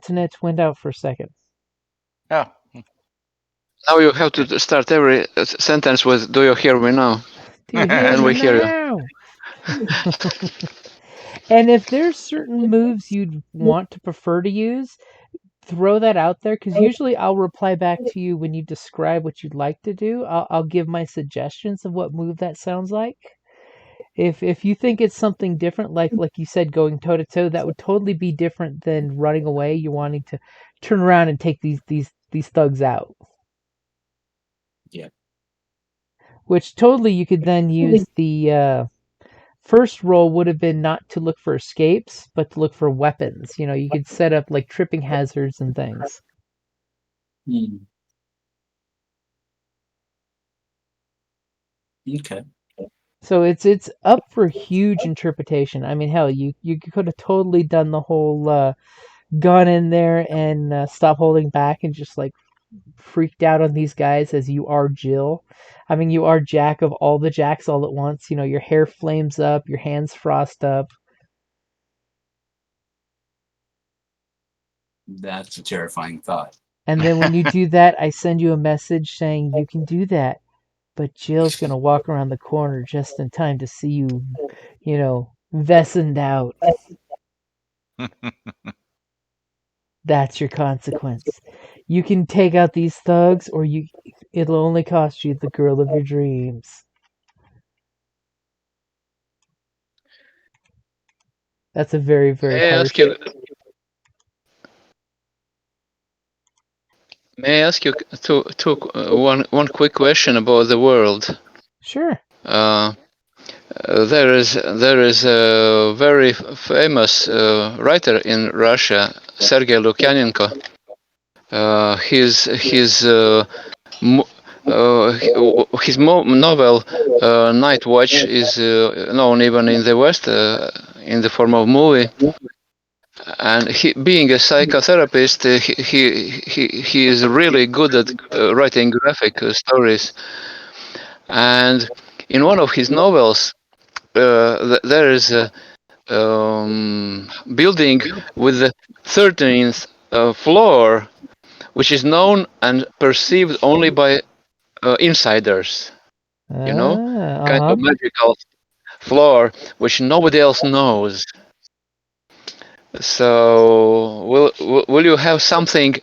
internet went out for a second. Oh. Now you have to start every sentence with "Do you hear me now?" Do you hear And me we hear you. now? And if there's certain moves you'd want to prefer to use, throw that out there, because usually I'll reply back to you when you describe what you'd like to do. I'll give my suggestions of what move that sounds like. If you think it's something different, like you said, going toe to toe, that would totally be different than running away. You're wanting to turn around and take these thugs out. Yeah. Which totally you could then use the first roll would have been not to look for escapes, but to look for weapons. You know, you could set up like tripping hazards and things. Okay. So it's up for huge interpretation. I mean, hell, you could have totally done the whole gone in there and stop holding back and just like freaked out on these guys as you are Jill. I mean, you are Jack of all the Jacks all at once. You know, your hair flames up, your hands frost up. That's a terrifying thought. And then when you do that, I send you a message saying you can do that, but Jill's gonna walk around the corner just in time to see you, you know, vessened out. That's your consequence. You can take out these thugs, or it'll only cost you the girl of your dreams. That's a very, very harsh. May I ask you one quick question about the world? Sure. There is a very famous writer in Russia, Sergei Lukyanenko. His novel Night Watch is known even in the West in the form of movie. And being a psychotherapist, he is really good at writing graphic stories. And in one of his novels, there is a building with the 13th floor, which is known and perceived only by insiders. You know, kind of magical floor which nobody else knows. So will you have something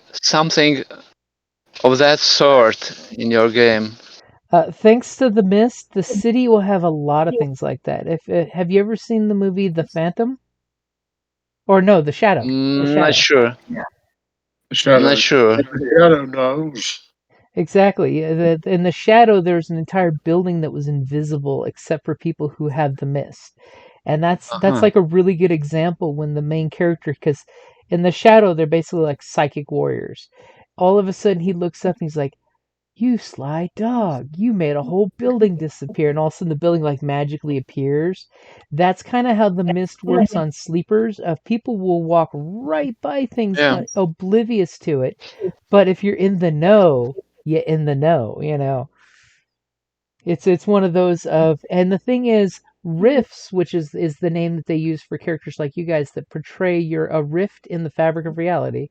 of that sort in your game? Thanks to the mist, the city will have a lot of things like that. Have you ever seen the movie The Phantom? Or no, The Shadow. Not sure. Yeah. Not sure. The Shadow knows. Exactly. In The Shadow, there's an entire building that was invisible except for people who had the mist. And that's like a really good example when the main character, because in The Shadow, they're basically like psychic warriors. All of a sudden, he looks up and he's like, "You sly dog, you made a whole building disappear," and all of a sudden the building like magically appears. That's kind of how the mist works on sleepers. People will walk right by things oblivious to it, but if you're in the know, you're in the know, you know. It's one of those and the thing is, rifts, which is the name that they use for characters like you guys that portray you're a rift in the fabric of reality,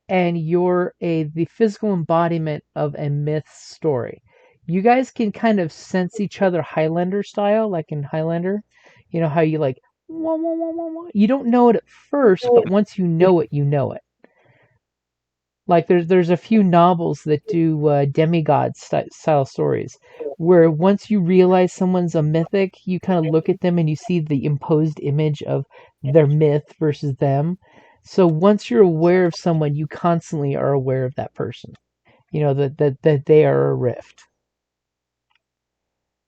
and you're the physical embodiment of a myth story. You guys can kind of sense each other Highlander style, like in Highlander. You know how you like, wah, wah, wah, wah, wah. You don't know it at first, but once you know it, you know it. Like there's a few novels that do demigod style stories, where once you realize someone's a mythic, you kind of look at them and you see the imposed image of their myth versus them. So once you're aware of someone, you constantly are aware of that person. You know, that they are a rift.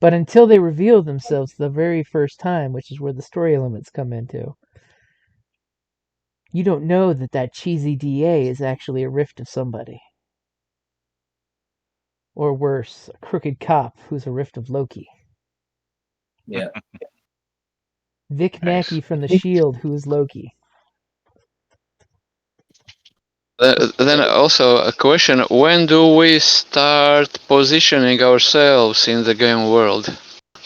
But until they reveal themselves the very first time, which is where the story elements come into, you don't know that cheesy DA is actually a rift of somebody. Or worse, a crooked cop who's a rift of Loki. Yeah. Vic Mackey from The Shield, who is Loki. Then also a question: when do we start positioning ourselves in the game world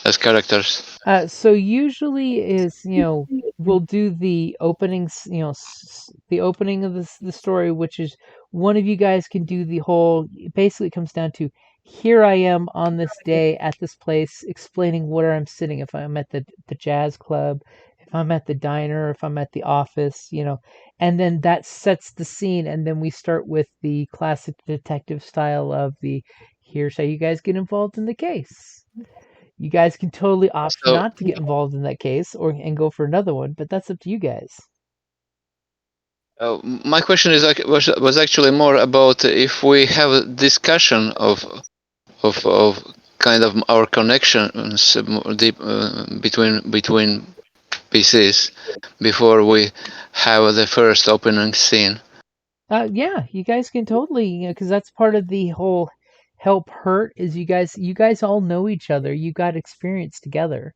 as characters? So usually is, you know, we'll do the openings, the opening of the story, which is one of you guys can do the whole. Basically, it comes down to here I am on this day at this place, explaining where I'm sitting. If I'm at the jazz club, if I'm at the diner, if I'm at the office, and then that sets the scene, and then we start with the classic detective style of the here's how you guys get involved in the case. You guys can totally opt So, not to get involved in that case and go for another one, but that's up to you guys. my question was actually more about if we have a discussion of kind of our connections between pieces before we have the first opening scene. Yeah, you guys can totally, because that's part of the whole help hurt is you guys all know each other. You got experience together.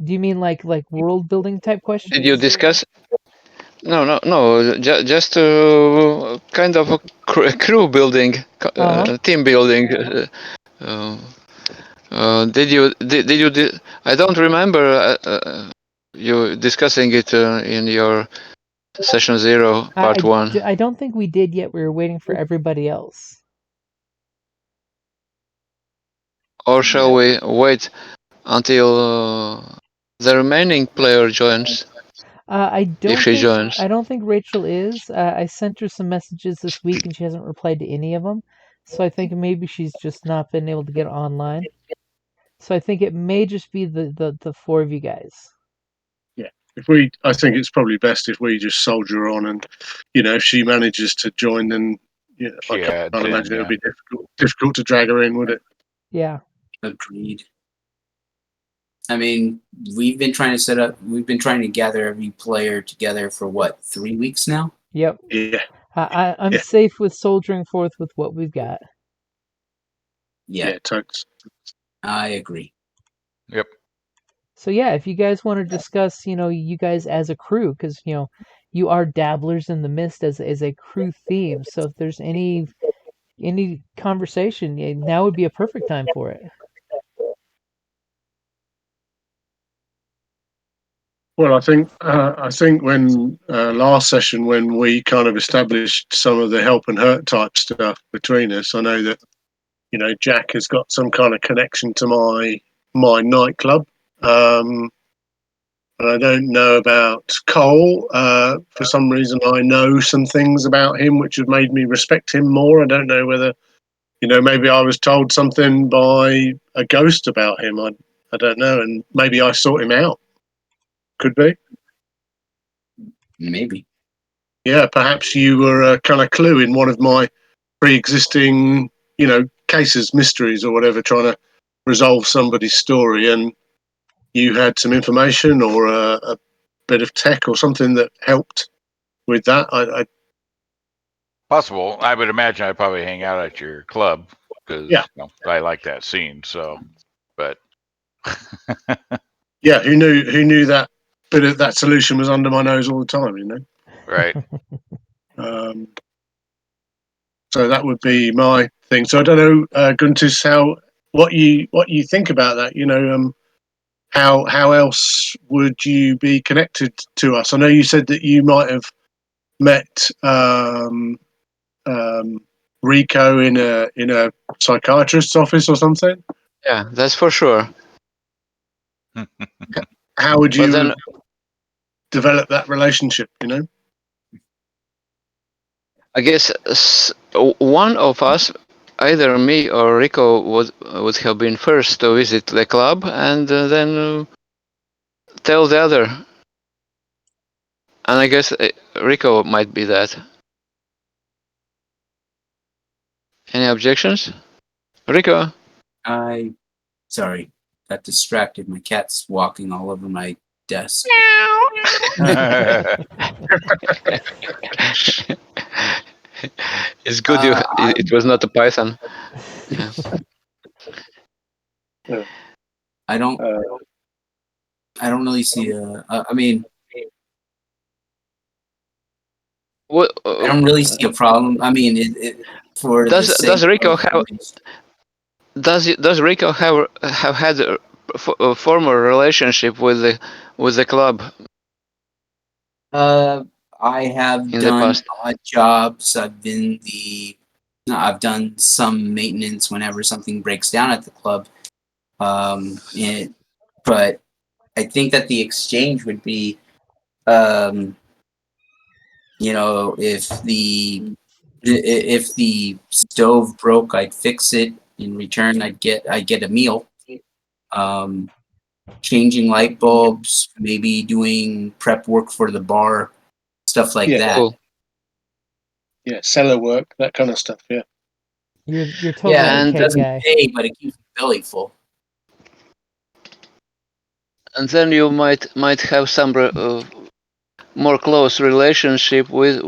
Do you mean like world building type questions? Did you discuss? No. Just kind of a crew building, team building. I don't remember you discussing it in your session 0, part 1. I don't think we did yet. We were waiting for everybody else. Or shall we wait until the remaining player joins? If she joins. I don't think Rachel is. I sent her some messages this week and she hasn't replied to any of them. So I think maybe she's just not been able to get online. So I think it may just be the four of you guys. Yeah. I think it's probably best if we just soldier on, and if she manages to join, then I can't imagine it would be difficult to drag her in, would it? Yeah. Agreed. I mean, we've been trying to gather every player together for what, 3 weeks now? Yep. Yeah. I'm safe with soldiering forth with what we've got. Yeah. Totes. I agree. Yep. So yeah, if you guys want to discuss, you guys as a crew, because you are dabblers in the mist as a crew theme. So if there's any conversation, now would be a perfect time for it. Well, I think when last session when we kind of established some of the help and hurt type stuff between us, I know that Jack has got some kind of connection to my nightclub, and I don't know about Cole. For some reason, I know some things about him which have made me respect him more. I don't know whether maybe I was told something by a ghost about him. I don't know, and maybe I sought him out. Could be. Maybe. Yeah, perhaps you were a kind of clue in one of my pre-existing, cases, mysteries or whatever, trying to resolve somebody's story, and you had some information or a bit of tech or something that helped with that. I Possible. I would imagine I'd probably hang out at your club because I like that scene. So, but yeah, who knew that bit of that solution was under my nose all the time, Right. So that would be my thing. So I don't know, Guntis, what you think about that? How else would you be connected to us? I know you said that you might have met Rico in a psychiatrist's office or something. Yeah, that's for sure. How would you develop that relationship? I guess one of us, either me or Rico, would have been first to visit the club and then tell the other. And I guess Rico might be that. Any objections? Rico? Sorry, got distracted. My cat's walking all over my desk. It's good it was not a python. Yeah. I don't really see I mean, What, I don't really see a problem. I mean, does Rico have Rico have had former relationship with the club I have in the done past? odd jobs. I've done some maintenance whenever something breaks down at the club. But I think that the exchange would be, if the stove broke, I'd fix it. In return, I'd get a meal. Changing light bulbs, maybe doing prep work for the bar, stuff like Yeah. that. Cool. Yeah, cellar work, that kind of stuff. Yeah. You're totally Yeah, the And it keg doesn't guy. pay, but it keeps the belly full. then you might have some more close relationship with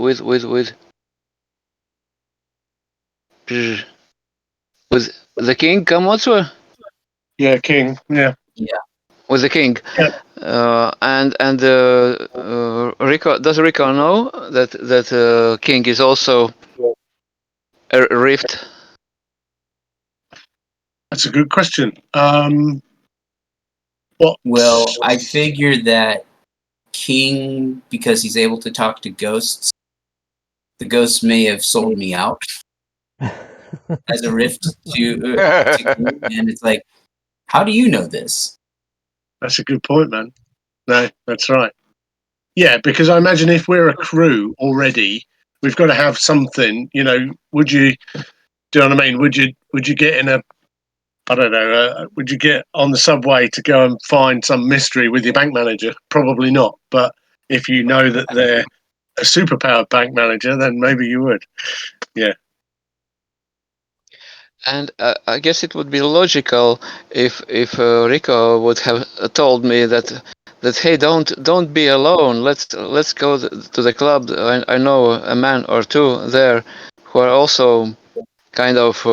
the king Kamotsu, Yeah, King. Yeah. Yeah. with the king. Yeah. And Rico, does Rico know that king is also a rift? That's a good question. What? Well, I figured that King, because he's able to talk to ghosts, the ghosts may have sold me out as a rift to King, and it's like, how do you know this? That's a good point, man. No, that's right. Yeah, because I imagine if we're a crew already, we've got to have something. You know, would you? Do you know what I mean? Would you get in a? I don't know. Would you get on the subway to go and find some mystery with your bank manager? Probably not. But if you know that they're a superpowered bank manager, then maybe you would. Yeah. And I guess it would be logical if Rico would have told me that hey, don't be alone. Let's go to the club. I know a man or two there who are also kind of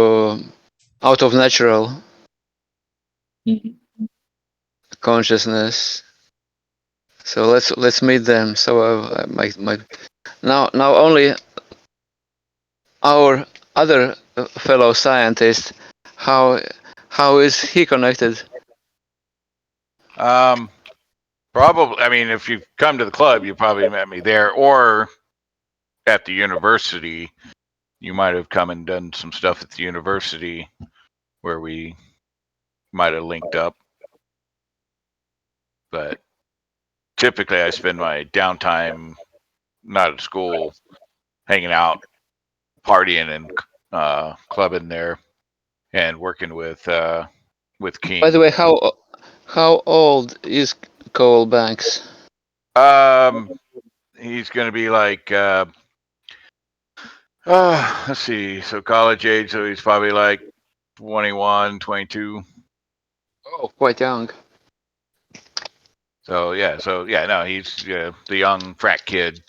out of natural consciousness. So let's meet them. So now only our other fellow scientist, how is he connected? Probably. I mean, if you've come to the club, you probably met me there, or at the university. You might have come and done some stuff at the university where we might have linked up. But typically, I spend my downtime not at school, hanging out, partying, and clubbing there, and working with King. By the way, how old is Cole Banks? He's going to be like, let's see, so college age, so he's probably like 21, 22. Oh, quite young. So yeah, no, he's the young frat kid,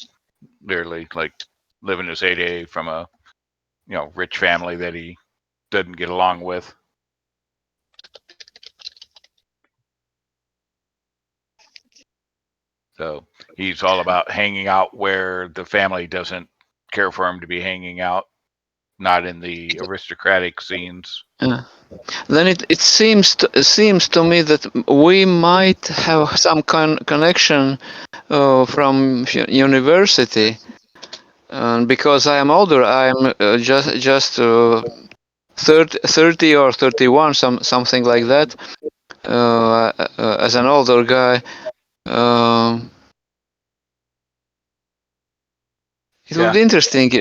literally like living his heyday from a rich family that he doesn't get along with. So he's all about hanging out where the family doesn't care for him to be hanging out, not in the aristocratic scenes. Then it seems to me that we might have some connection from university, because I am older. I am just 30 or 31, something like that. As an older guy, it would be interesting.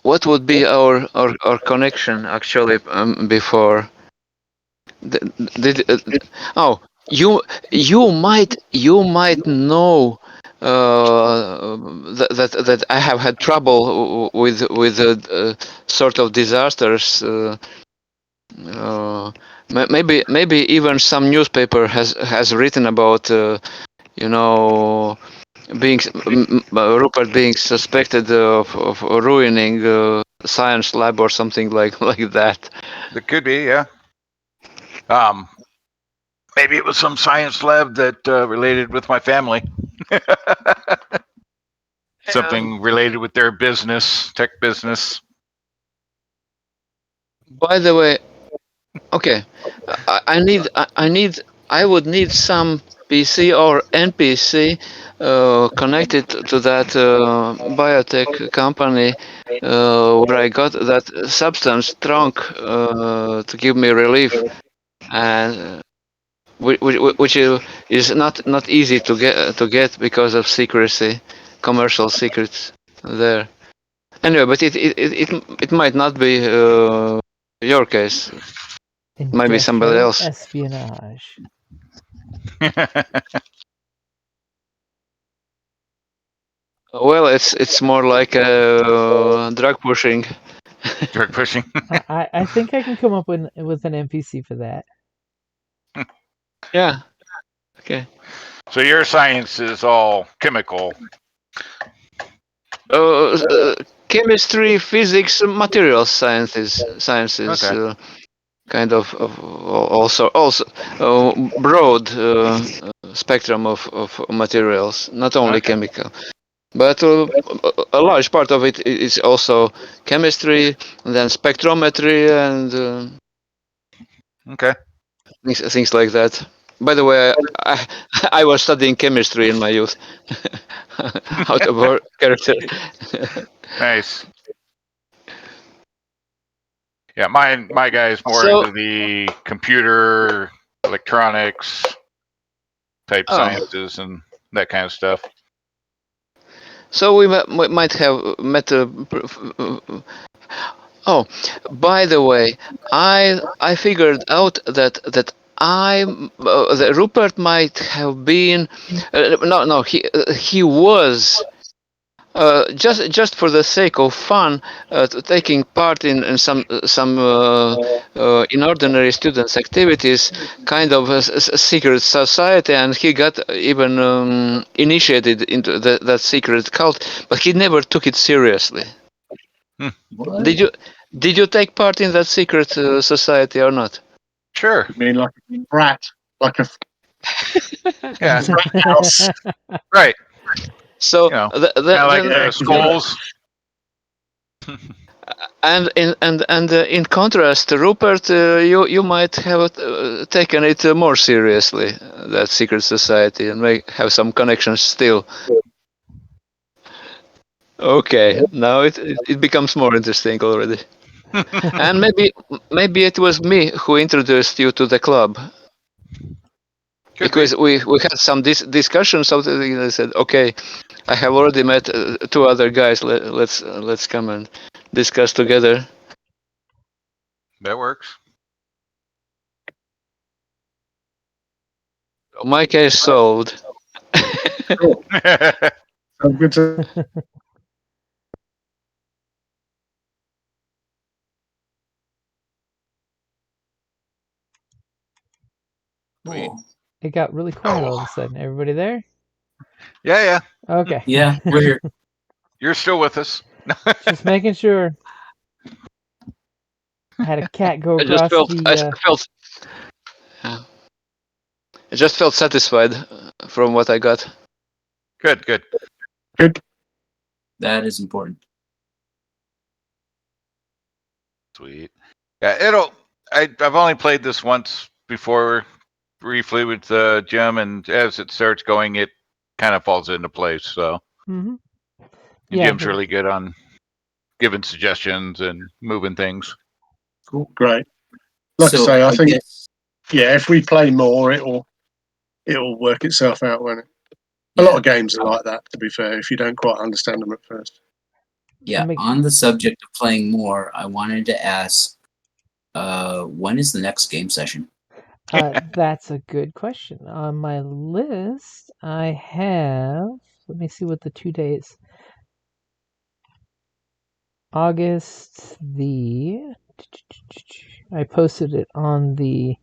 What would be our connection actually before? You might know that I have had trouble with sort of disasters. Maybe even some newspaper has written about being Rupert being suspected of ruining science lab or something like that. It could be, yeah. Maybe it was some science lab that related with my family. Something related with their business, tech business. By the way, Okay, I would need some PC or NPC connected to that biotech company where I got that substance trunk to give me relief, and which is not easy to get because of secrecy, commercial secrets there. Anyway, but it might not be your case. Might be somebody Industrial else. espionage. Well, it's more like drug pushing. Drug pushing. I think I can come up with an NPC for that. Yeah. Okay. So your science is all chemical. Chemistry, physics, materials sciences, Okay. kind of also broad spectrum of materials, not only Okay. chemical. But a large part of it is also chemistry, and then spectrometry, and Okay. things like that. By the way, I was studying chemistry in my youth. Out of our character. Nice. Yeah, my guy is more So, into the computer, electronics type sciences and that kind of stuff. so we might have met. Oh, by the way, I figured out that that Rupert might have been. No, he was. Just for the sake of fun, taking part in some inordinary students' activities, kind of a secret society, and he got even initiated into that secret cult. But he never took it seriously. What? Did you take part in that secret society or not? Sure. I mean, like a brat, like a Yeah. frat house. Right. So You know, kind of like then, schools. and in contrast, Rupert, you might have taken it more seriously, that secret society, and may have some connections still. Okay, now it becomes more interesting already. And maybe it was me who introduced you to the club. Could Because be. we had some discussions. So I said, okay, I have already met two other guys. Let's come and discuss together. That works. My case solved. Cool. Sounds good to Cool. It got really quiet all of a sudden. Everybody there? Yeah. Okay. Yeah, we're here. You're still with us. Just making sure. I had a cat go I just across felt I the. felt I just felt satisfied from what I got. Good. good. That is important. Sweet. Yeah, I've only played this once before, briefly with Jim, and as it starts going, it kind of falls into place. So, Mm-hmm. and Yeah. Jim's really good on giving suggestions and moving things. Cool. Great. Like So I say, I think guess, yeah, if we play more, it'll work itself out, won't it? A yeah, lot of games are like that. To be fair, if you don't quite understand them at first. yeah. On the subject of playing more, I wanted to ask, when is the next game session? That's a good question. On my list, I have. Let me see what the 2 days. August the. I posted it on the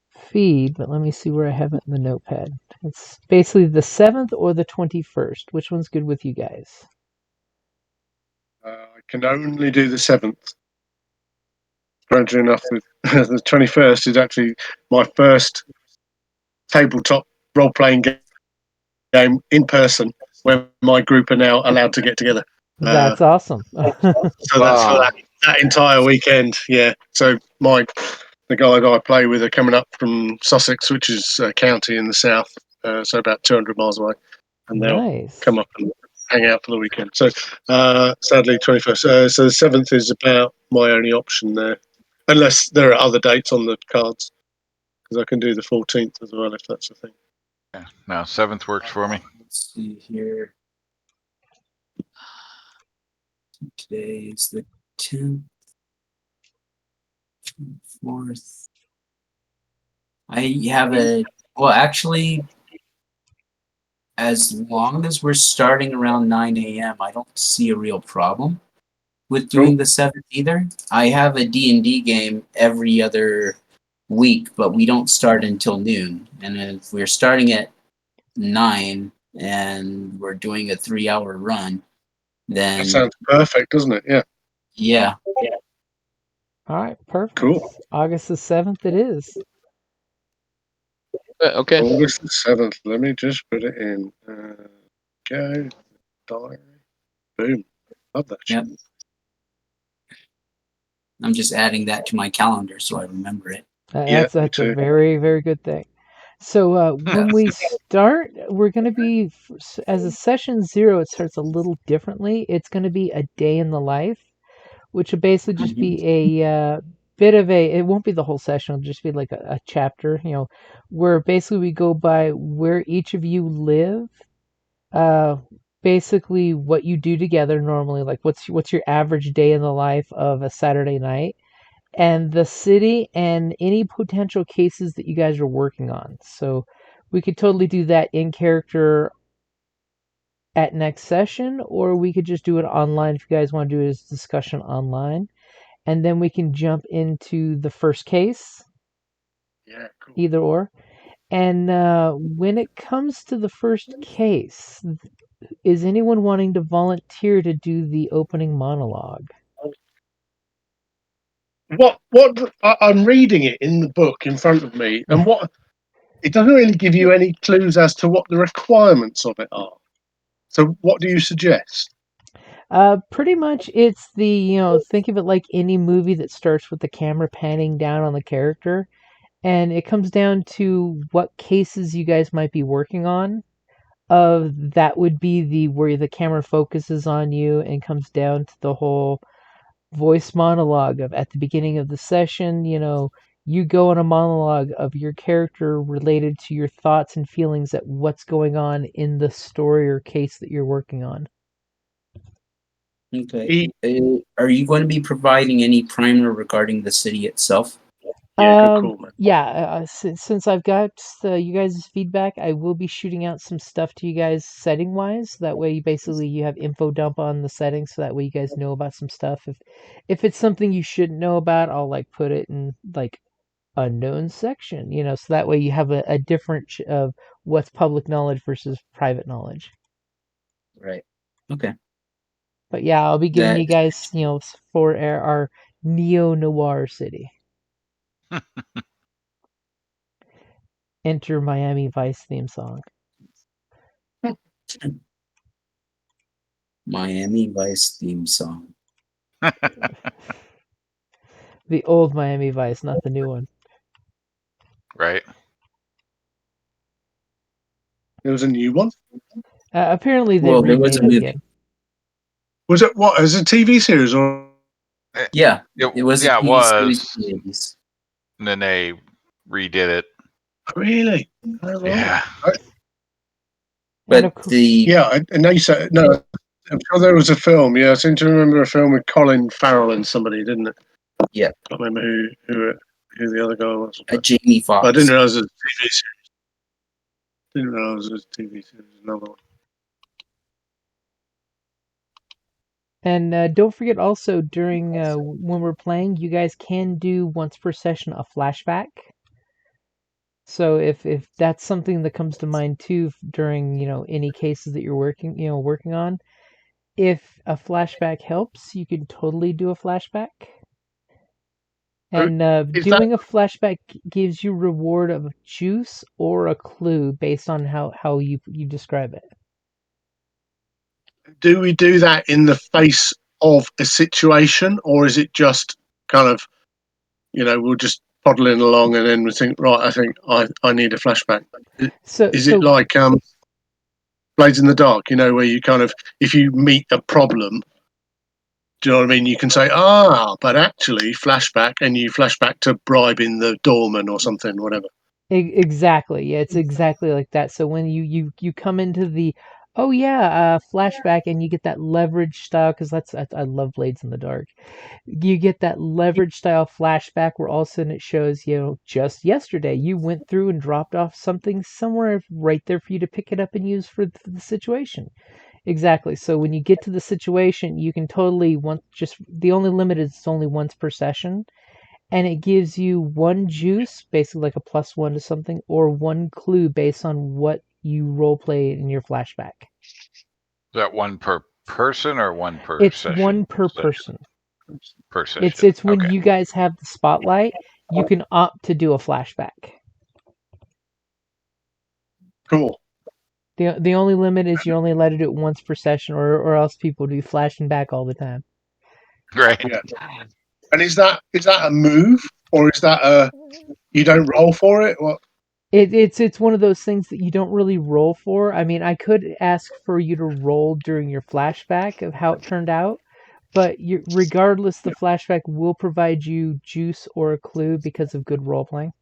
feed, but let me see where I have it in the notepad. It's basically the 7th or the 21st. Which one's good with you guys? I can only do the 7th. Strangely enough, the 21st is actually my first tabletop role-playing game in person, where my group are now allowed to get together. That's awesome. So that's for that. that entire weekend. Yeah. So the guy that I play with are coming up from Sussex, which is a county in the south, so about 200 miles away, and they'll Nice. come up and hang out for the weekend. So sadly, 21st. So the 7th is about my only option there, unless there are other dates on the cards, because I can do the 14th as well if that's the thing. Yeah. No, 7th works for me. Let's see here. Today is the 10th, 4th. I have actually, as long as we're starting around 9 a.m., I don't see a real problem with doing the 7th either. I have a D&D game every other week, but we don't start until noon. And if we're starting at 9 and we're doing a 3-hour run, then That sounds perfect, doesn't it? Yeah. Yeah. All right, perfect. Cool. August the 7th it is. Okay. August the 7th. Let me just put it in. Go. Diary. Boom. Love that shit. Yep. I'm just adding that to my calendar so I remember it. That's a very, very good thing. So when we start, we're going to be, as a session 0, it starts a little differently. It's going to be a day in the life, which will basically just be a bit of it won't be the whole session, it'll just be like a chapter, where basically we go by where each of you live, basically what you do together normally, like what's your average day in the life of a Saturday night, and the city and any potential cases that you guys are working on. So we could totally do that in character at next session, or we could just do it online if you guys want to do a discussion online. And then we can jump into the first case. Yeah, cool. Either or. And when it comes to the first case, is anyone wanting to volunteer to do the opening monologue? What I'm reading it in the book in front of me, and it doesn't really give you any clues as to what the requirements of it are. So what do you suggest? Pretty much it's think of it like any movie that starts with the camera panning down on the character, and it comes down to what cases you guys might be working on. That would be where the camera focuses on you and comes down to the whole voice monologue of at the beginning of the session, you go on a monologue of your character related to your thoughts and feelings at what's going on in the story or case that you're working on. Okay. Are you going to be providing any primer regarding the city itself? Yeah, good call, man. Yeah, since I've got you guys' feedback, I will be shooting out some stuff to you guys setting wise. That way, you have info dump on the settings, so that way you guys know about some stuff. If it's something you shouldn't know about, I'll put it in unknown section, so that way you have a difference of what's public knowledge versus private knowledge. Right. Okay. But yeah, I'll be giving you guys, for our neo-noir city. Enter Miami Vice theme song. Miami Vice theme song. The old Miami Vice, not the new one. Right. There was a new one? Apparently they remade it again. Was it as a TV series or? Yeah, it was. Yeah, it was. Series. And then they redid it. Really? Yeah. But and now you said no. I'm sure there was a film. Yeah, I seem to remember a film with Colin Farrell and somebody, didn't it? Yeah. I can't remember who the other guy was. Jamie Foxx. I didn't realize it was a TV series. Didn't realize it was a TV series. Another one. And don't forget also during when we're playing, you guys can do once per session a flashback. So if that's something that comes to mind too during any cases that you're working on, if a flashback helps, you can totally do a flashback. And doing a flashback gives you reward of juice or a clue based on how you describe it. Do we do that in the face of a situation, or is it just kind of, we'll just poddling along and then we think, right, I think I need a flashback? Is it like Blades in the Dark, where you kind of, if you meet a problem, do you know what I mean? You can say, but actually flashback, and you flashback to bribing the doorman or something, whatever. Exactly. Yeah, it's exactly like that. So when you come into the flashback, and you get that leverage style, because I love Blades in the Dark. You get that leverage style flashback where all of a sudden it shows, just yesterday you went through and dropped off something somewhere right there for you to pick it up and use for the situation. Exactly. So when you get to the situation, you can totally the only limit is it's only once per session, and it gives you one juice, basically like a +1 to something, or one clue based on what you role play in your flashback. Is that one per person or one per It's session? one per person. Per session. It's when you guys have the spotlight, you can opt to do a flashback. Cool. The only limit is you're only allowed to do it once per session, or else people will be flashing back all the time. Right. Yeah. And is that a move, or is that you don't roll for it? What? It's one of those things that you don't really roll for. I mean, I could ask for you to roll during your flashback of how it turned out, but regardless, the flashback will provide you juice or a clue because of good role playing.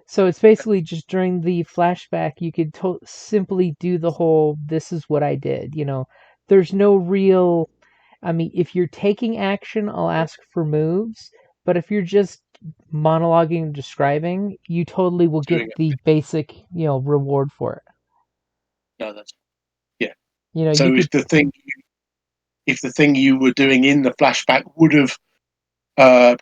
So it's basically just during the flashback, you could simply do the whole, this is what I did. There's no real, I mean, if you're taking action, I'll ask for moves. But if you're just monologuing and describing, you totally will get the basic, reward for it. No, that's, yeah. So if the thing you were doing in the flashback would have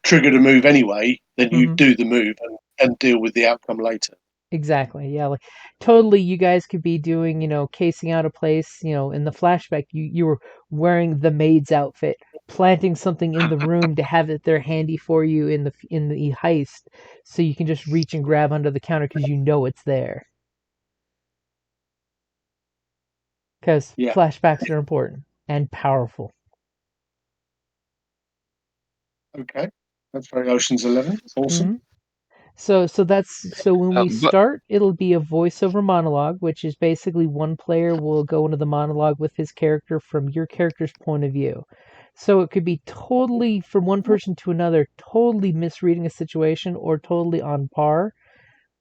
triggered a move anyway, then you do the move and deal with the outcome later. Exactly. Yeah. Like totally, you guys could be doing, casing out a place, in the flashback, you were wearing the maid's outfit, planting something in the room to have it there handy for you in the heist, so you can just reach and grab under the counter because it's there. Because flashbacks are important and powerful. Okay. That's very Ocean's 11. Awesome. Mm-hmm. So when we start, it'll be a voiceover monologue, which is basically one player will go into the monologue with his character from your character's point of view. So it could be totally from one person to another, totally misreading a situation or totally on par.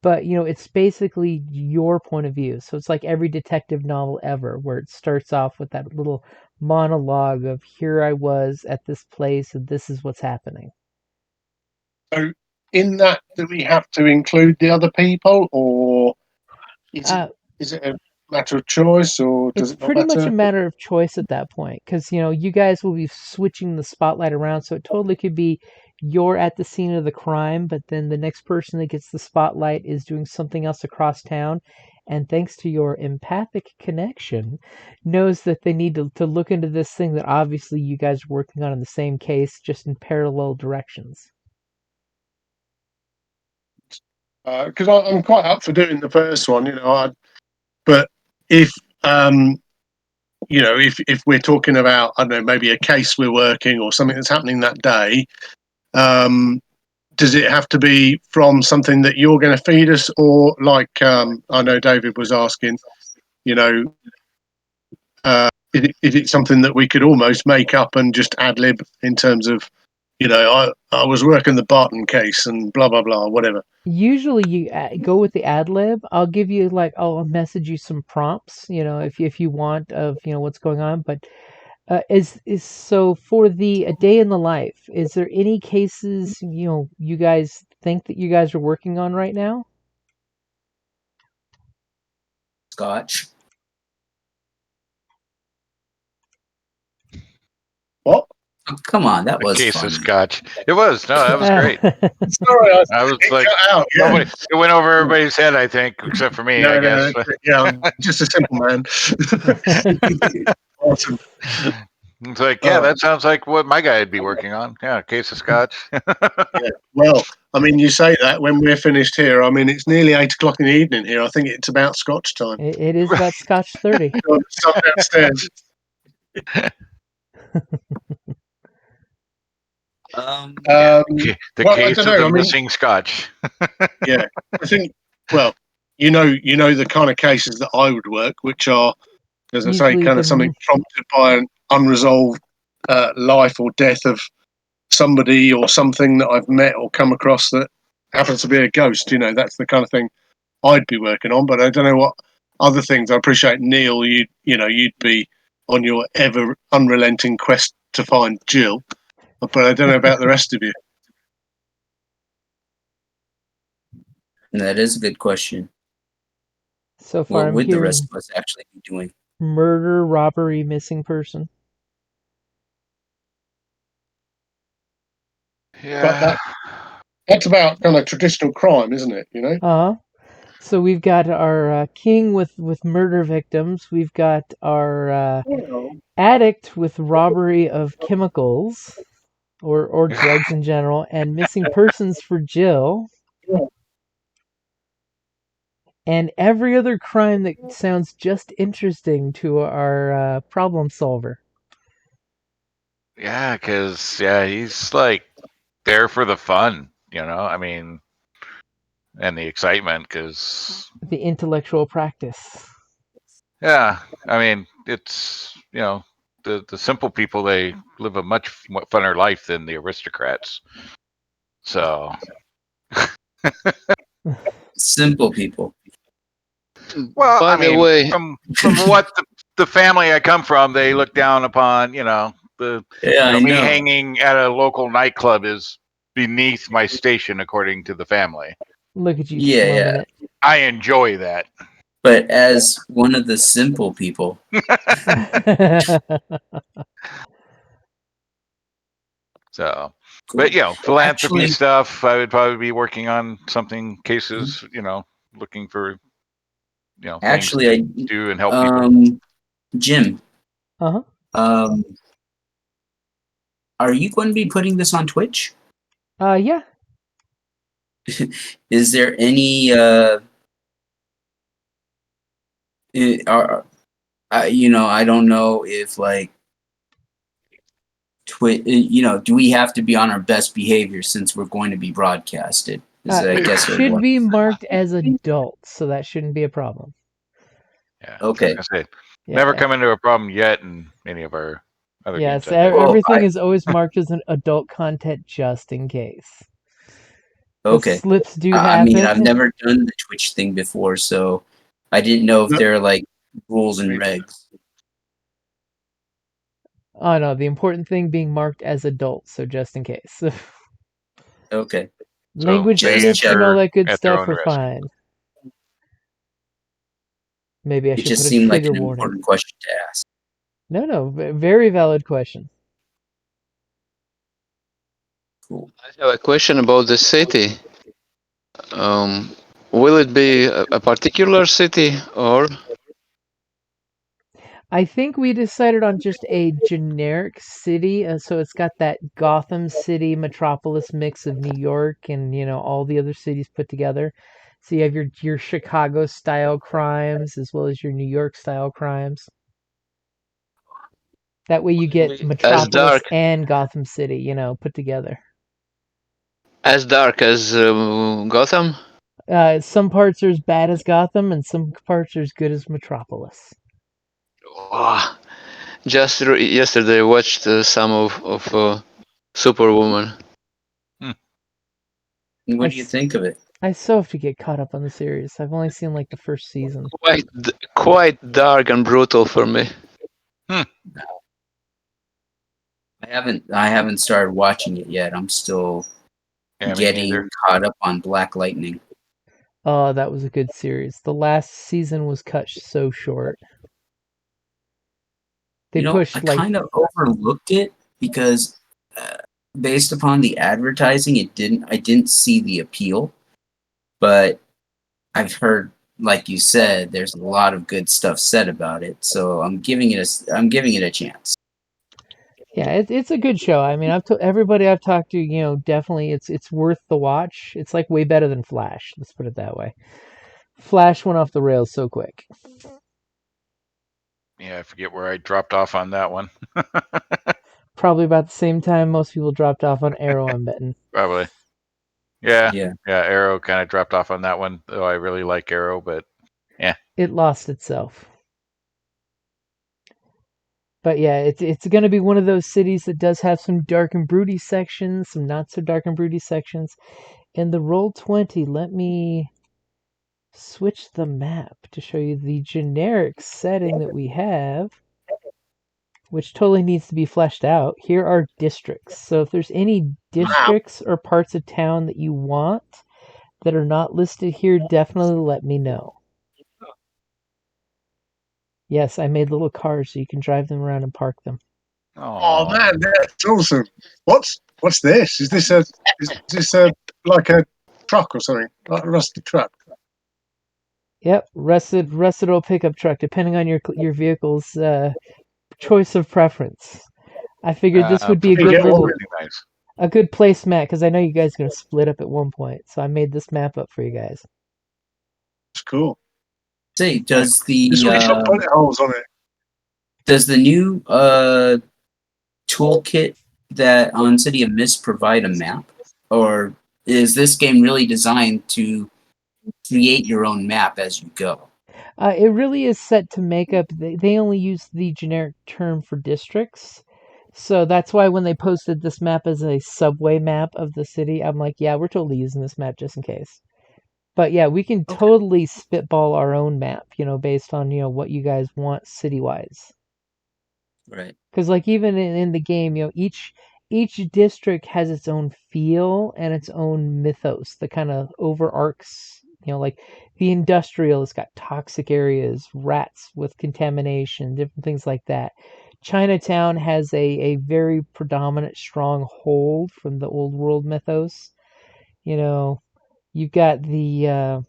But it's basically your point of view. So it's like every detective novel ever, where it starts off with that little monologue of here I was at this place and this is what's happening. So in that, do we have to include the other people, or is it a matter of choice, or does it not matter? It's pretty much a matter of choice at that point, because you guys will be switching the spotlight around, so it totally could be you're at the scene of the crime, but then the next person that gets the spotlight is doing something else across town, and thanks to your empathic connection, knows that they need to look into this thing that obviously you guys are working on in the same case, just in parallel directions. Because I'm quite up for doing the first one, but if if we're talking about, I don't know, maybe a case we're working or something that's happening that day, does it have to be from something that you're going to feed us, or like I know David was asking, is it something that we could almost make up and just ad lib in terms of, I was working the Barton case and blah blah blah, whatever. Usually you go with the ad lib. I'll give you I'll message you some prompts, if you want of what's going on. But is so for a day in the life, is there any cases you guys think that you guys are working on right now? Scotch. What? Oh, come on, that was case fun. of Scotch. It was. No, that was great. Sorry, I was it like, cut out, yeah. nobody. It went over everybody's head, I think, except for me, I guess. Yeah, I'm just a simple man. Awesome. It's like, yeah, that sounds like what my guy would be working on. Yeah, a case of Scotch. Yeah. Well, I mean, you say that when we're finished here. I mean, it's nearly 8 o'clock in the evening here. I think it's about Scotch time. It is about Scotch 30. Some downstairs. The well, I case don't of know. the I mean, missing scotch. yeah, I think. Well, you know the kind of cases that I would work, which are, as I say, Usually kind of something prompted by an unresolved life or death of somebody or something that I've met or come across that happens to be a ghost. You know, that's the kind of thing I'd be working on. But I don't know what other things. I appreciate Neil. You'd be on your ever unrelenting quest to find Jill. But I don't know about the rest of you. That is a good question. So far, What I'm would the rest hearing of us actually be doing? murder, robbery, missing person. Yeah. That's about kind of traditional crime, isn't it? You know. Uh-huh. So we've got our king with murder victims. We've got our addict with robbery of chemicals or drugs in general, and missing persons for Jill, and every other crime that sounds just interesting to our problem solver. Yeah, because he's like there for the fun, I mean, and the excitement. Because The intellectual practice. I mean, it's the simple people, they live a much funner life than the aristocrats. So Simple people. well, By I the mean, way, from what the family I come from, they look down upon the Yeah, I me know. hanging at a local nightclub is beneath my station according to the family. Look at you Yeah, slumming I enjoy that. but as one of the simple people, it. So, cool. but philanthropy Actually, stuff, I would probably be working on something cases, looking for things actually, to do and help people. Jim, Uh-huh. are you going to be putting this on Twitch? Yeah. Is there any I don't know if like do we have to be on our best behavior since we're going to be broadcasted? I It guess what should be marked as adults, so that shouldn't be a problem. Yeah. Okay. Like I say, Yeah, never come into a problem yet in any of our other yes, games I did. everything is always marked as an adult content just in case. 'Cause Okay. slips do I mean, I've happen. never done the Twitch thing before, so I didn't know if there are like rules and regs. Oh no, the important thing being marked as adults, so just in case. Okay. Language just limits and all that good at their stuff own are risk. fine. Maybe I It should put just a seemed like trigger an warning. important question to ask. No, very valid question. Cool. I have a question about the city. Will it be a particular city or? I think we decided on just a generic city, so it's got that Gotham City metropolis mix of New York and all the other cities put together. So you have your Chicago style crimes as well as your New York style crimes. That way you get As Metropolis dark and Gotham City, put together. as dark as Gotham? Some parts are as bad as Gotham, and some parts are as good as Metropolis. Oh, just yesterday I watched some of Superwoman. What do you think of it? I so have to get caught up on the series. I've only seen like the first season. Quite dark and brutal for me. I haven't started watching it yet. I'm still getting caught up on Black Lightning. Oh, that was a good series. The last season was cut so short. They pushed I kind of overlooked it because based upon the advertising, I didn't see the appeal. But I've heard, like you said, there's a lot of good stuff said about it, so I'm giving it a chance. Yeah, it's a good show. I mean, I've told everybody I've talked to, definitely it's worth the watch. It's like way better than Flash. Let's put it that way. Flash went off the rails so quick. Yeah, I forget where I dropped off on that one. probably about the same time most people dropped off on Arrow, I'm betting. Probably. Yeah. Yeah. Arrow kind of dropped off on that one, though I really like Arrow, but It lost itself. But yeah, it's going to be one of those cities that does have some dark and broody sections, some not so dark and broody sections. In the Roll20, let me switch the map to show you the generic setting that we have, which totally needs to be fleshed out. Here are districts. So if there's any districts or parts of town that you want that are not listed here, definitely let me know. Yes, I made little cars so you can drive them around and park them. Oh man, that's awesome. What's this? Is this a like a truck or something? Like a rusty truck? Yep, rusted old pickup truck, depending on your vehicle's choice of preference. I figured this would be a good little nice. a good placemat because I know you guys are going to split up at one point. So I made this map up for you guys. It's cool. Say, does the This one's got bullet holes on it. does the new toolkit that on City of Mist provide a map, or is this game really designed to create your own map as you go? It really is set to make up. They only use the generic term for districts. So that's why when they posted this map as a subway map of the city, I'm like, yeah, we're totally using this map just in case. But yeah, we can totally spitball our own map, based on, what you guys want city-wise. Right. Because like even in the game, each district has its own feel and its own mythos that kind of overarcs. Like the industrial has got toxic areas, rats with contamination, different things like that. Chinatown has a very predominant stronghold from the old world mythos. You've got the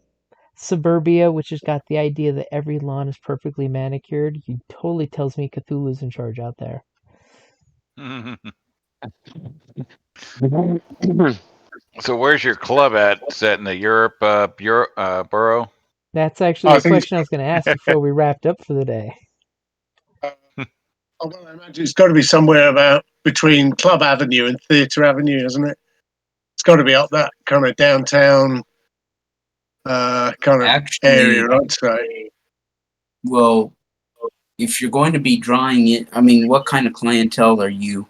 suburbia, which has got the idea that every lawn is perfectly manicured. He totally tells me Cthulhu's in charge out there. So where's your club at? Is that in the Europe borough? That's actually the question I was going to ask before we wrapped up for the day. Well, I imagine it's got to be somewhere about between Club Avenue and Theatre Avenue, isn't it? It's got to be up that kind of downtown kind of area, I'd say. Well, if you're going to be drawing it, I mean, what kind of clientele are you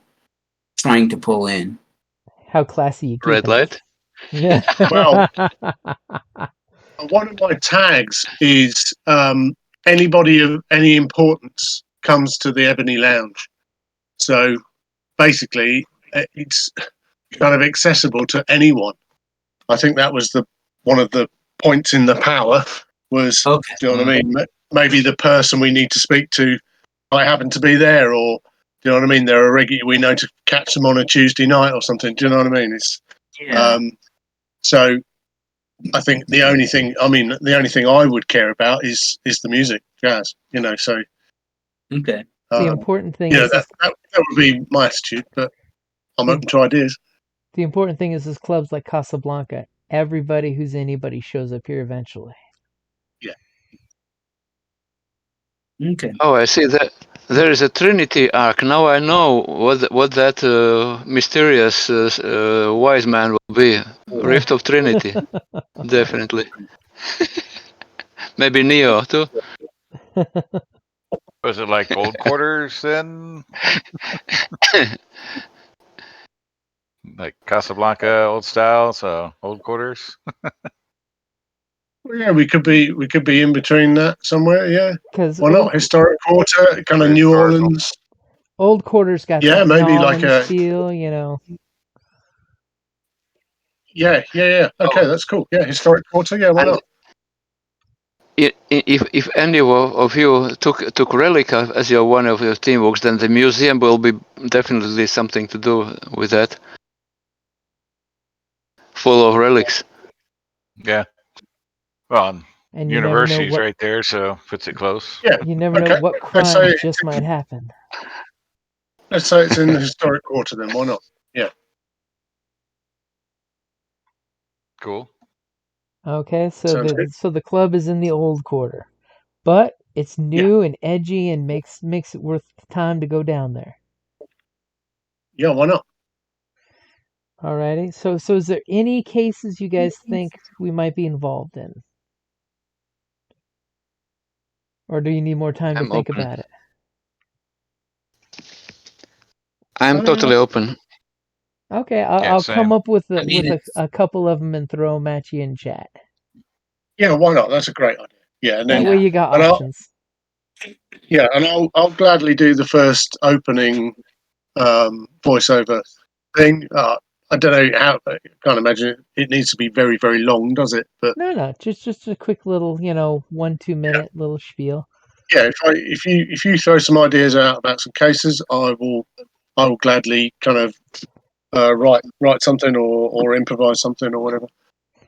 trying to pull in? How classy you keep Red it. light? Yeah. Well, one of my tags is anybody of any importance comes to the Ebony Lounge. So basically, it's kind of accessible to anyone. I think that was one of the points in the power was, do you know what I mean? Maybe the person we need to speak to might happen to be there, or do you know what I mean? They're a regular. We know to catch them on a Tuesday night or something. Do you know what I mean? It's so. I think the only thing I would care about is the music, jazz. So okay. The important thing is that would be my attitude, but I'm open to ideas. The important thing is clubs like Casablanca. Everybody who's anybody shows up here eventually. Yeah. Okay. Oh, I see that there is a Trinity arc. Now I know what that mysterious wise man will be. Rift of Trinity, definitely. Maybe Neo too. Was it like old quarters then? Like Casablanca old style, so old quarters? Well, yeah, we could be in between that somewhere, yeah. Because why not? Historic quarter, kind of New Orleans. Old quarters got that maybe like a feel, Yeah. Okay, that's cool. Yeah, historic quarter, yeah, why not? If any of you took Relic as one of your teamworks, then the museum will be definitely something to do with that. Full of relics. Yeah. Well, and you university's never know right there, so puts it close. Yeah. You never know what crime just might happen. Let's say it's in the historic quarter then, why not? Yeah. Cool. Okay, so the club is in the old quarter. But it's new and edgy and makes it worth the time to go down there. Yeah, why not? Alrighty. So is there any cases you guys think we might be involved in? Or do you need more time to I'm think open. about it? I'm totally open. Okay, Yeah, I'll same. come up with I mean, a couple of them and throw them at you in chat. Yeah, why not? That's a great idea. Yeah, and That then way you got and options. I'll gladly do the first opening voiceover thing. I don't know how. I can't imagine it needs to be very, very long, does it? But No, just a quick little, 1-2 minute little spiel. yeah, if you throw some ideas out about some cases, I will gladly kind of write something or improvise something or whatever,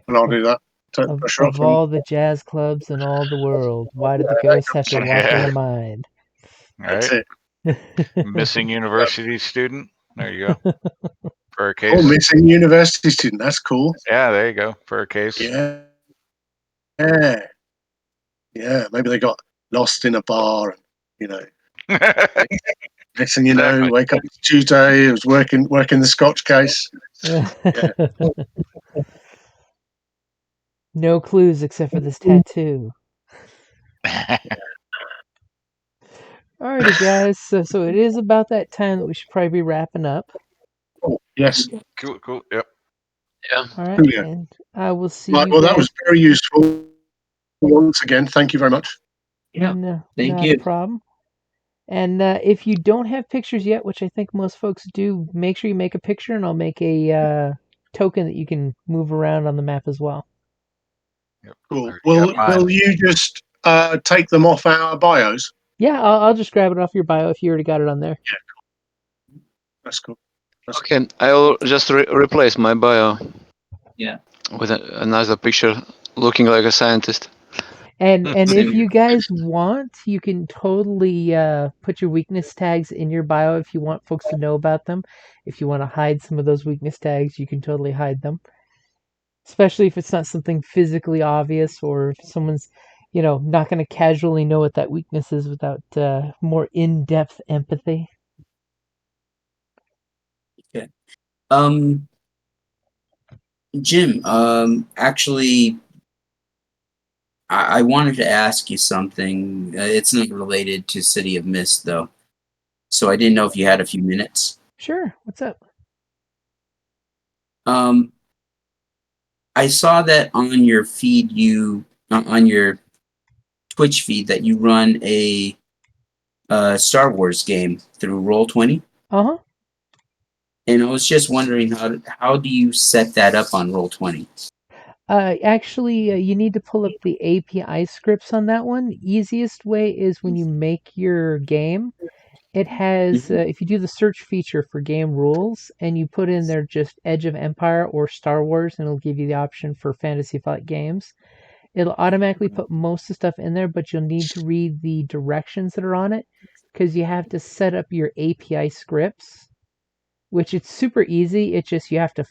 and I'll do that. Take the pressure off. Of And all the jazz clubs in all the world, why did the ghosts have to walk in Yeah. the mind? that's Right. it. Missing university student. There you go. For a Oh, case. missing university student. That's cool. Yeah, there you go. For a case. Yeah, yeah, yeah. Maybe they got lost in a bar, and next thing you know, Exactly. wake up Tuesday. It was working the Scotch case. No clues except for this tattoo. Alrighty, guys. So it is about that time that we should probably be wrapping up. Oh, yes. Cool. Yep. Yeah. All right, Brilliant. and I will see Right, you well, guys. that was very useful. Once again, thank you very much. Yeah, No, thank not you. a problem. And if you don't have pictures yet, which I think most folks do, make sure you make a picture, and I'll make a token that you can move around on the map as well. Yep. Cool. Already got mine. Will you just take them off our bios? Yeah, I'll just grab it off your bio if you already got it on there. Yeah, cool. That's cool. Okay, I'll just replace my bio. Yeah. With a nicer picture, looking like a scientist. And if Same you guys want, you can totally put your weakness tags in your bio if you want folks to know about them. If you want to hide some of those weakness tags, you can totally hide them. Especially if it's not something physically obvious, or if someone's, not going to casually know what that weakness is without more in-depth empathy. Okay. Jim, actually, I wanted to ask you something. It's not related to City of Mist, though. So I didn't know if you had a few minutes. Sure. What's up? I saw that on your feed, on your Twitch feed, that you run a Star Wars game through Roll20. Uh-huh. And I was just wondering, how do you set that up on Roll20? Actually, you need to pull up the API scripts on that one. Easiest way is when you make your game. It has, if you do the search feature for game rules and you put in there just Edge of Empire or Star Wars, and it'll give you the option for Fantasy Flight Games. It'll automatically put most of the stuff in there, but you'll need to read the directions that are on it, because you have to set up your API scripts, which it's super easy. It's just you have to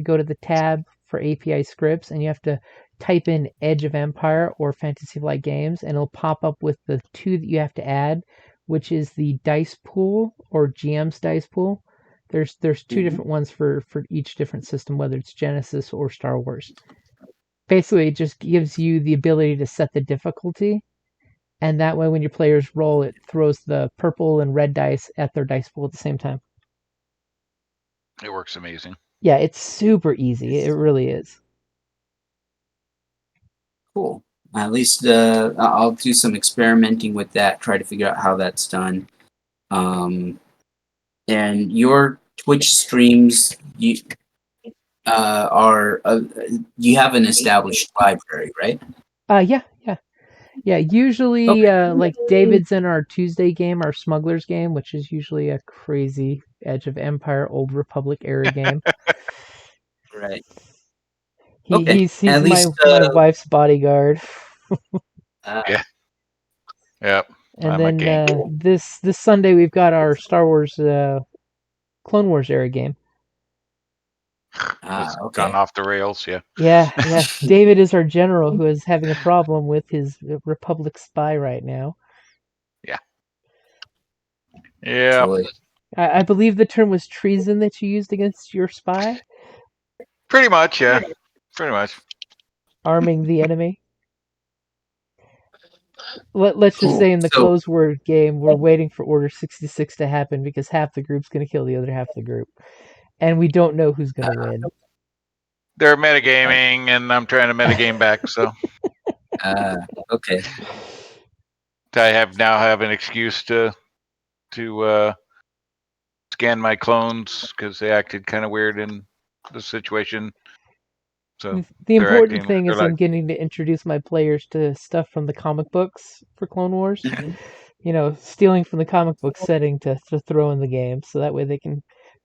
go to the tab for API scripts, and you have to type in Edge of Empire or Fantasy Flight Games, and it'll pop up with the two that you have to add, which is the dice pool or GM's dice pool. There's two different ones for each different system, whether it's Genesis or Star Wars. Basically, it just gives you the ability to set the difficulty, and that way when your players roll, it throws the purple and red dice at their dice pool at the same time. It works amazing. Yeah, it's super easy. It really is. Cool. At least I'll do some experimenting with that, try to figure out how that's done. And your Twitch streams, you you have an established library, right? Yeah. Usually, Okay. like David's in our Tuesday game, our Smugglers game, which is usually a crazy Edge of Empire, Old Republic era game. Right. He's At my least wife's bodyguard. Yeah. Yep. And I'm a then gank. this Sunday we've got our Star Wars Clone Wars era game. It's okay. gone off the rails. Yeah. Yeah. David is our general who is having a problem with his Republic spy right now. Yeah. Yeah. Joy. I believe the term was treason that you used against your spy, Pretty much, yeah. Pretty much. arming the enemy. Let's just Cool. say in the So- closed word game, we're waiting for Order 66 to happen because half the group's going to kill the other half of the group. And we don't know who's going to win. They're metagaming, and I'm trying to metagame back, so Okay. I now have an excuse to scan my clones because they acted kind of weird in the situation. So The they're important acting. thing They're is like, I'm getting to introduce my players to stuff from the comic books for Clone Wars. You know, stealing from the comic book setting to throw in the game, so that way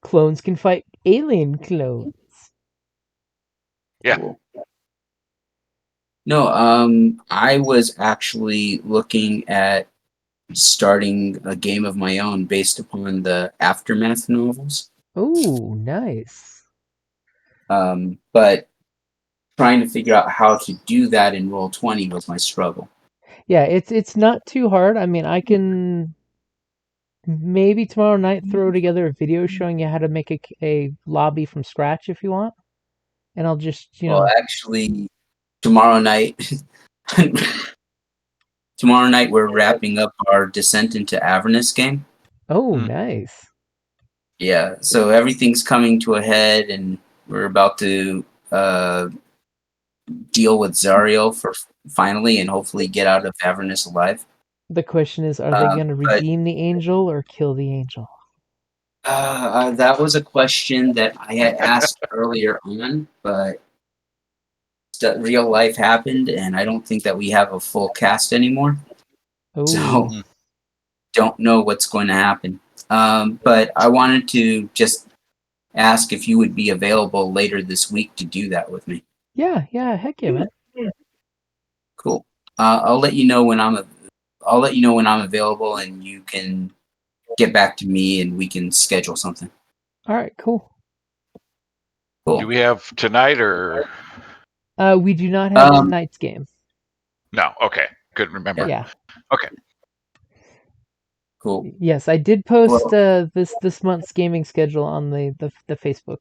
clones can fight alien clones. yeah. Cool. No, I was actually looking at starting a game of my own based upon the Aftermath novels. Oh, nice. But trying to figure out how to do that in Roll20 was my struggle. Yeah, it's not too hard. I mean, I can maybe tomorrow night throw together a video showing you how to make a lobby from scratch if you want. And I'll just, Well, actually, tomorrow night, we're wrapping up our Descent into Avernus game. Oh, nice. Yeah, so everything's coming to a head, and we're about to deal with Zariel for finally, and hopefully get out of Avernus alive. The question is, are they going to redeem the angel or kill the angel? That was a question that I had asked earlier on, but real life happened, and I don't think that we have a full cast anymore. Oh. So don't know what's going to happen. But I wanted to just ask if you would be available later this week to do that with me. Yeah, heck yeah, man. Cool. I'll let you know when I'm available, and you can get back to me, and we can schedule something. All right, cool. Do we have tonight or? We do not have tonight's game. No. Okay. Couldn't remember. Yeah. Okay. Cool. Yes, I did post this month's gaming schedule on the Facebook.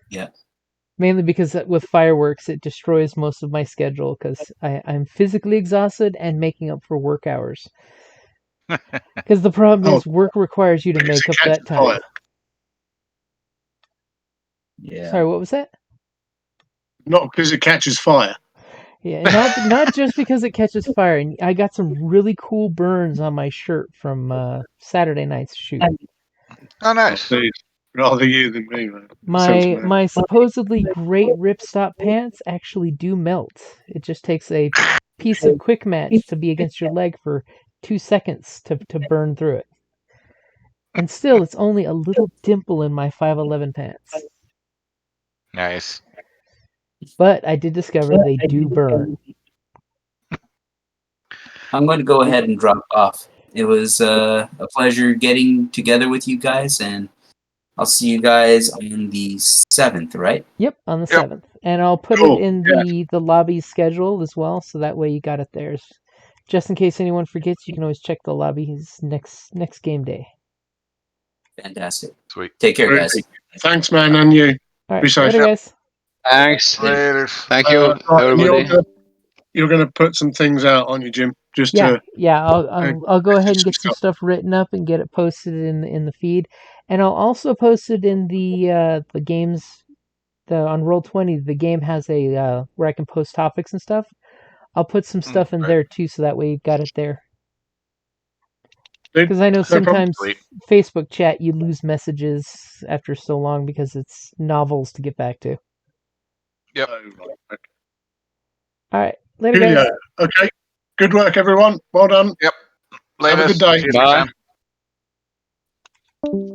Yeah. Mainly because with fireworks, it destroys most of my schedule because I'm physically exhausted and making up for work hours. Because the problem is work requires you to make up that time. Fire. Yeah. Sorry, what was that? Not because it catches fire. Yeah, not just because it catches fire. And I got some really cool burns on my shirt from Saturday night's shoot. Oh, nice. Rather you than me, man. My supposedly great ripstop pants actually do melt. It just takes a piece of quick match to be against your leg for 2 seconds to burn through it. And still, it's only a little dimple in my 511 pants. Nice. But I did discover they do burn. I'm going to go ahead and drop off. It was a pleasure getting together with you guys, and I'll see you guys on the 7th, right? Yep, on the 7th. And I'll put it in the lobby schedule as well, so that way you got it there. Just in case anyone forgets, you can always check the lobby's next game day. Fantastic. Sweet. Take care, guys. Thanks, man, and you. All right, later, guys. Thanks. Later. Thank you, everybody. You're going to put some things out, aren't you, Jim? I'll go ahead and get some stuff written up and get it posted in the feed, and I'll also post it in the games. On Roll20, the game has a where I can post topics and stuff. I'll put some stuff in there too, so that way you've got it there. Because I know sometimes Facebook chat you lose messages after so long because it's novels to get back to. Yep. All right, later, guys. Okay. Good work, everyone. Well done. Yep. Later. Have a good day. Bye.